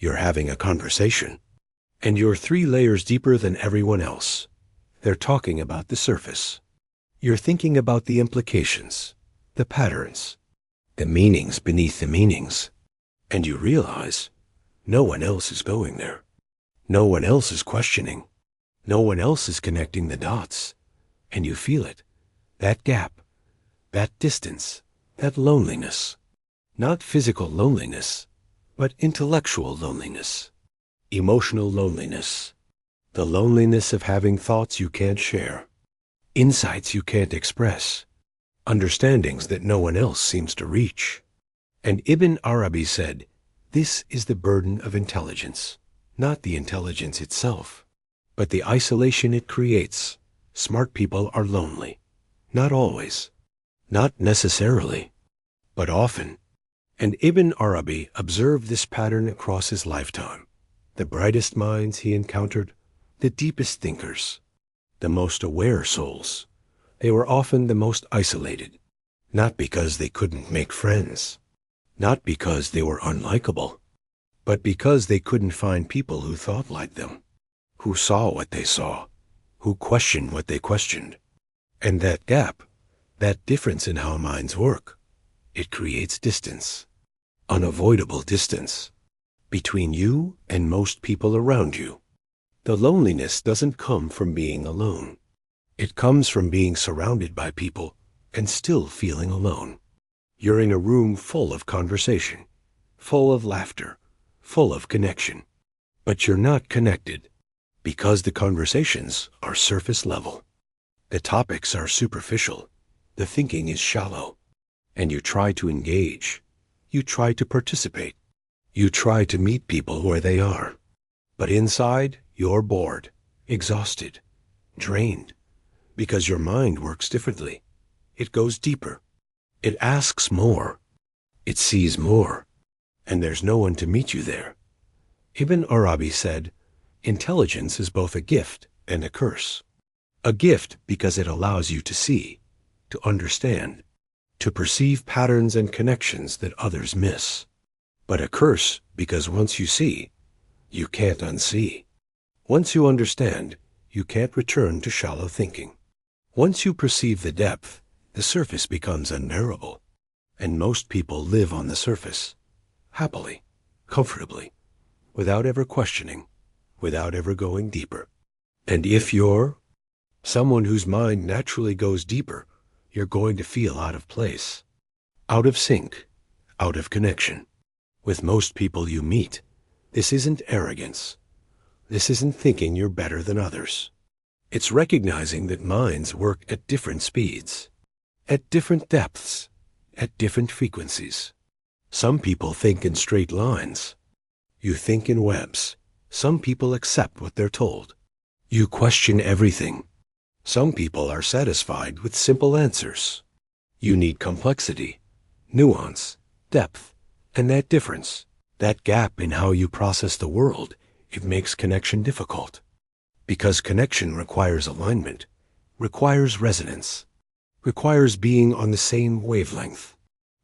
You're having a conversation, and you're 3 layers deeper than everyone else. They're talking about the surface. You're thinking about the implications, the patterns, the meanings beneath the meanings. And you realize no one else is going there. No one else is questioning. No one else is connecting the dots. And you feel it, that gap, that distance, that loneliness. Not physical loneliness, but intellectual loneliness, emotional loneliness, the loneliness of having thoughts you can't share, insights you can't express, understandings that no one else seems to reach. And Ibn Arabi said, this is the burden of intelligence, not the intelligence itself, but the isolation it creates. Smart people are lonely. Not always, not necessarily, but often. And Ibn Arabi observed this pattern across his lifetime. The brightest minds he encountered, the deepest thinkers, the most aware souls, they were often the most isolated, not because they couldn't make friends, not because they were unlikable, but because they couldn't find people who thought like them, who saw what they saw, who questioned what they questioned. And that gap, that difference in how minds work, it creates distance, unavoidable distance, between you and most people around you. The loneliness doesn't come from being alone. It comes from being surrounded by people and still feeling alone. You're in a room full of conversation, full of laughter, full of connection, but you're not connected because the conversations are surface level. The topics are superficial. The thinking is shallow. And you try to engage. You try to participate. You try to meet people where they are. But inside, you're bored, exhausted, drained, because your mind works differently. It goes deeper. It asks more. It sees more. And there's no one to meet you there. Ibn Arabi said, intelligence is both a gift and a curse. A gift because it allows you to see, to understand, to perceive patterns and connections that others miss. But a curse because once you see, you can't unsee. Once you understand, you can't return to shallow thinking. Once you perceive the depth, the surface becomes unbearable. And most people live on the surface, happily, comfortably, without ever questioning, without ever going deeper. And if you're someone whose mind naturally goes deeper, you're going to feel out of place, out of sync, out of connection. With most people you meet, this isn't arrogance. This isn't thinking you're better than others. It's recognizing that minds work at different speeds, at different depths, at different frequencies. Some people think in straight lines. You think in webs. Some people accept what they're told. You question everything. Some people are satisfied with simple answers. You need complexity, nuance, depth, and that difference, that gap in how you process the world, it makes connection difficult. Because connection requires alignment, requires resonance, requires being on the same wavelength.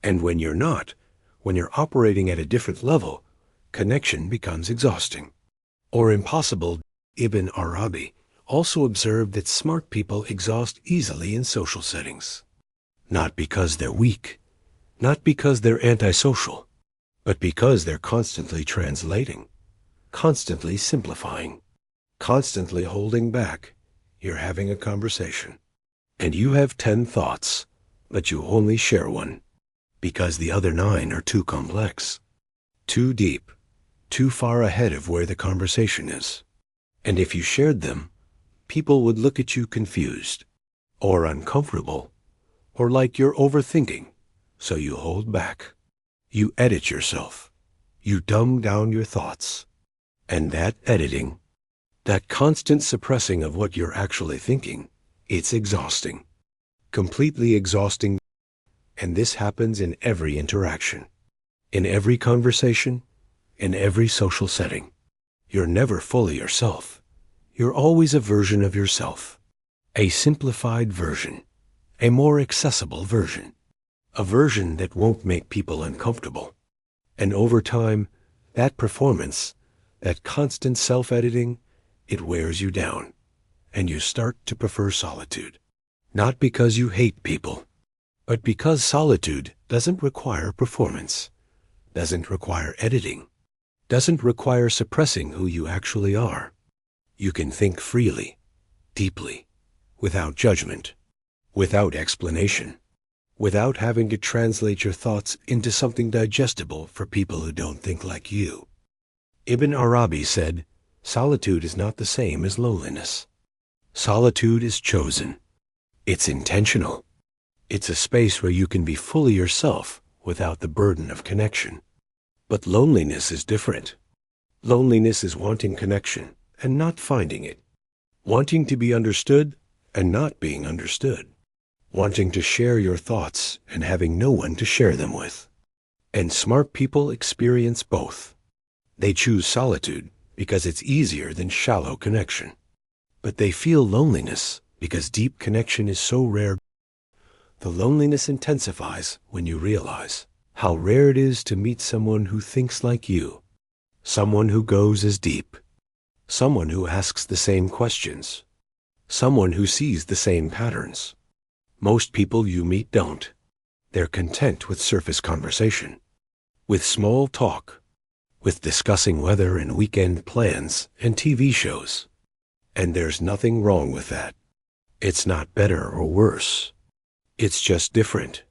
And when you're not, when you're operating at a different level, connection becomes exhausting or impossible. Ibn Arabi also observed that smart people exhaust easily in social settings. Not because they're weak, not because they're antisocial, but because they're constantly translating, constantly simplifying, constantly holding back. You're having a conversation, and you have 10 thoughts, but you only share one, because the other 9 are too complex, too deep, too far ahead of where the conversation is. And if you shared them, people would look at you confused, or uncomfortable, or like you're overthinking, so you hold back. You edit yourself. You dumb down your thoughts. And that editing, that constant suppressing of what you're actually thinking, it's exhausting. Completely exhausting. And this happens in every interaction, in every conversation, in every social setting. You're never fully yourself. You're always a version of yourself, a simplified version, a more accessible version, a version that won't make people uncomfortable. And over time, That performance, that constant self-editing, it wears you down, and you start to prefer solitude. Not because you hate people, but because solitude doesn't require performance, doesn't require editing, doesn't require suppressing who you actually are. You can think freely, deeply, without judgment, without explanation, without having to translate your thoughts into something digestible for people who don't think like you. Ibn Arabi said, "Solitude is not the same as loneliness. Solitude is chosen. It's intentional. It's a space where you can be fully yourself without the burden of connection." But loneliness is different. Loneliness is wanting connection and not finding it. Wanting to be understood and not being understood. Wanting to share your thoughts and having no one to share them with. And smart people experience both. They choose solitude because it's easier than shallow connection. But they feel loneliness because deep connection is so rare. The loneliness intensifies when you realize how rare it is to meet someone who thinks like you, someone who goes as deep, someone who asks the same questions, someone who sees the same patterns. Most people you meet don't. They're content with surface conversation, with small talk, with discussing weather and weekend plans and TV shows. And there's nothing wrong with that. It's not better or worse. It's just different.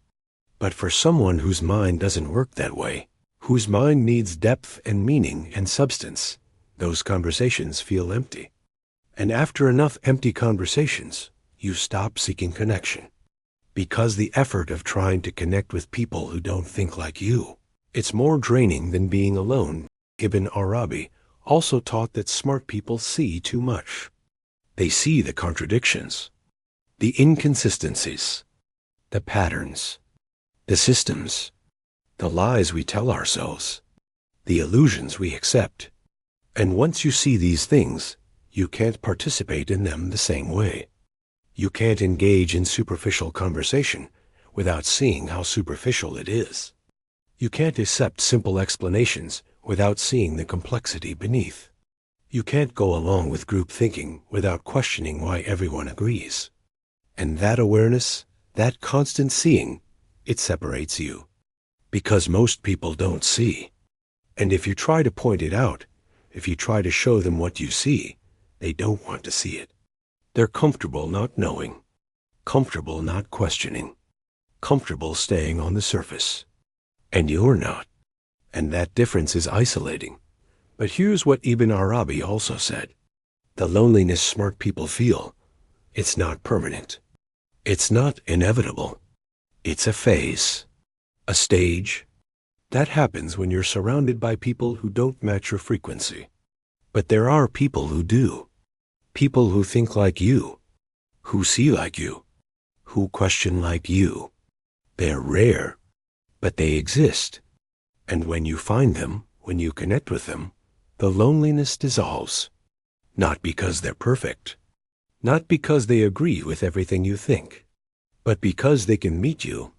But for someone whose mind doesn't work that way, whose mind needs depth and meaning and substance, those conversations feel empty. And after enough empty conversations, you stop seeking connection. Because the effort of trying to connect with people who don't think like you, it's more draining than being alone. Ibn Arabi also taught that smart people see too much. They see the contradictions, the inconsistencies, the patterns, the systems, the lies we tell ourselves, the illusions we accept. And once you see these things, you can't participate in them the same way. You can't engage in superficial conversation without seeing how superficial it is. You can't accept simple explanations without seeing the complexity beneath. You can't go along with group thinking without questioning why everyone agrees. And that awareness, that constant seeing, it separates you. Because most people don't see. And if you try to point it out, if you try to show them what you see, they don't want to see it. They're comfortable not knowing, comfortable not questioning, comfortable staying on the surface. And you're not. And that difference is isolating. But here's what Ibn Arabi also said. The loneliness smart people feel, it's not permanent. It's not inevitable. It's a phase, a stage. That happens when you're surrounded by people who don't match your frequency. But there are people who do. People who think like you, who see like you, who question like you. They're rare, but they exist. And when you find them, when you connect with them, the loneliness dissolves. Not because they're perfect, not because they agree with everything you think, but because they can meet you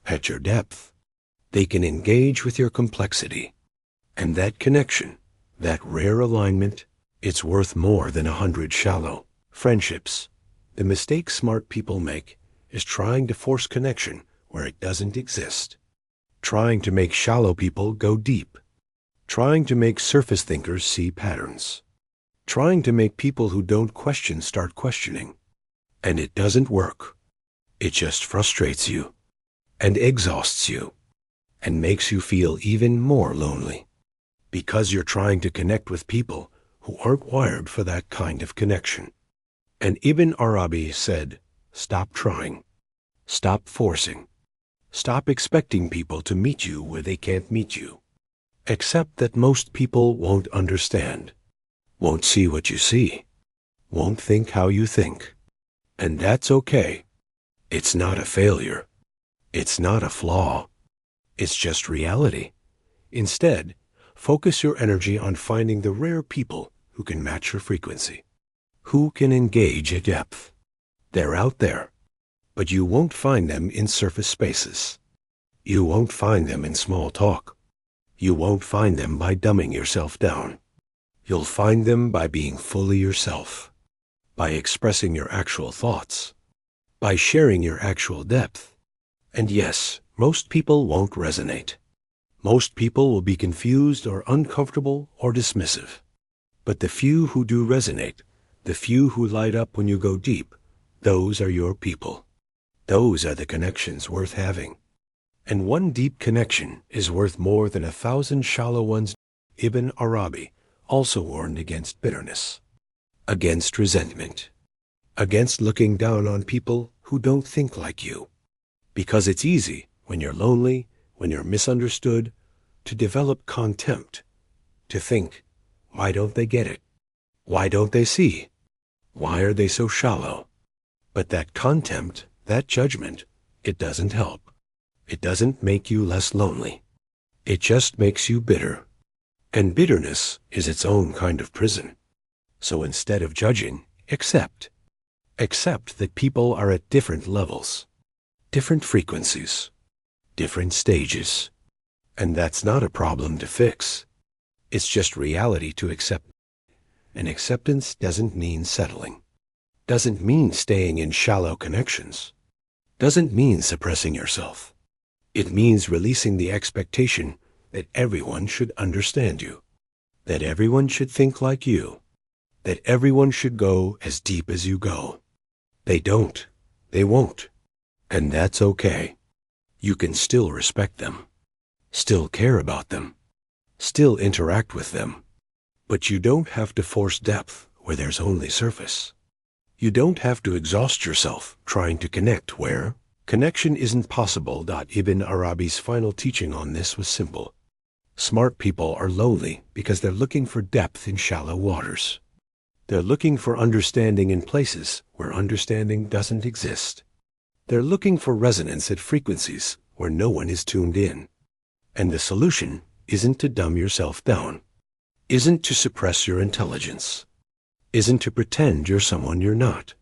at your depth. They can engage with your complexity. And that connection, that rare alignment, it's worth more than 100 shallow friendships. The mistake smart people make is trying to force connection where it doesn't exist. Trying to make shallow people go deep. Trying to make surface thinkers see patterns. Trying to make people who don't question start questioning. And it doesn't work. It just frustrates you and exhausts you and makes you feel even more lonely because you're trying to connect with people who aren't wired for that kind of connection. And Ibn Arabi said, stop trying. Stop forcing. Stop expecting people to meet you where they can't meet you. Accept that most people won't understand, won't see what you see, won't think how you think. And that's okay. It's not a failure. It's not a flaw. It's just reality. Instead, focus your energy on finding the rare people who can match your frequency, who can engage at depth. They're out there, but you won't find them in surface spaces. You won't find them in small talk. You won't find them by dumbing yourself down. You'll find them by being fully yourself, by expressing your actual thoughts, by sharing your actual depth. And yes, most people won't resonate. Most people will be confused or uncomfortable or dismissive. But the few who do resonate, the few who light up when you go deep, those are your people. Those are the connections worth having. And one deep connection is worth more than 1,000 shallow ones. Ibn Arabi also warned against bitterness, against resentment, against looking down on people who don't think like you. Because it's easy, when you're lonely, when you're misunderstood, to develop contempt, to think, why don't they get it? Why don't they see? Why are they so shallow? But that contempt, that judgment, it doesn't help. It doesn't make you less lonely. It just makes you bitter. And bitterness is its own kind of prison. So instead of judging, accept. Accept that people are at different levels, different frequencies, different stages. And that's not a problem to fix. It's just reality to accept. And acceptance doesn't mean settling. Doesn't mean staying in shallow connections. Doesn't mean suppressing yourself. It means releasing the expectation that everyone should understand you, that everyone should think like you, that everyone should go as deep as you go. They don't. They won't. And that's okay. You can still respect them, still care about them, still interact with them. But you don't have to force depth where there's only surface. You don't have to exhaust yourself trying to connect where connection isn't possible. Ibn Arabi's final teaching on this was simple. Smart people are lonely because they're looking for depth in shallow waters. They're looking for understanding in places where understanding doesn't exist. They're looking for resonance at frequencies where no one is tuned in. And the solution isn't to dumb yourself down, isn't to suppress your intelligence, isn't to pretend you're someone you're not.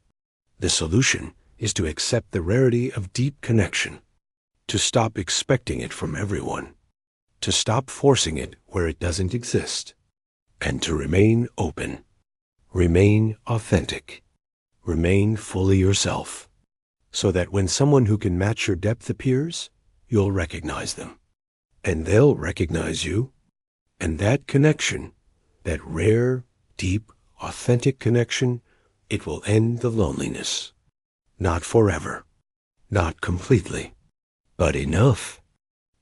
The solution is to accept the rarity of deep connection, to stop expecting it from everyone, to stop forcing it where it doesn't exist, and to remain open, remain authentic, remain fully yourself, so that when someone who can match your depth appears, you'll recognize them, and they'll recognize you, and that connection, that rare, deep, authentic connection, it will end the loneliness. Not forever, not completely, but enough.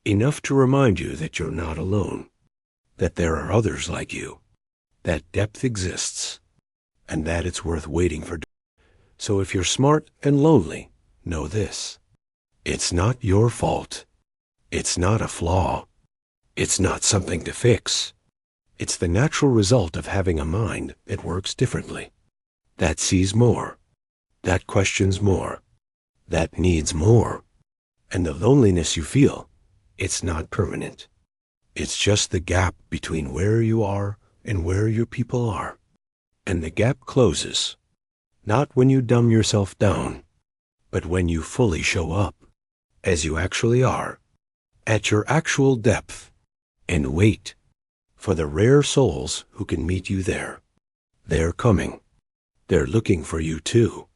Enough to remind you that you're not alone, that there are others like you, that depth exists, and that it's worth waiting for. So if you're smart and lonely, know this. It's not your fault. It's not a flaw. It's not something to fix. It's the natural result of having a mind that works differently, that sees more, that questions more, that needs more. And the loneliness you feel, it's not permanent. It's just the gap between where you are and where your people are. And the gap closes, not when you dumb yourself down, but when you fully show up, as you actually are, at your actual depth, and wait for the rare souls who can meet you there. They're coming. They're looking for you too.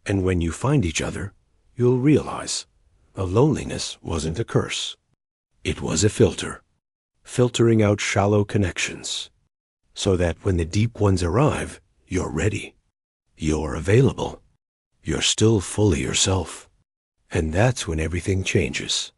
And when you find each other, you'll realize the loneliness wasn't a curse. It was a filter, filtering out shallow connections, so that when the deep ones arrive, you're ready. You're available. You're still fully yourself. And that's when everything changes.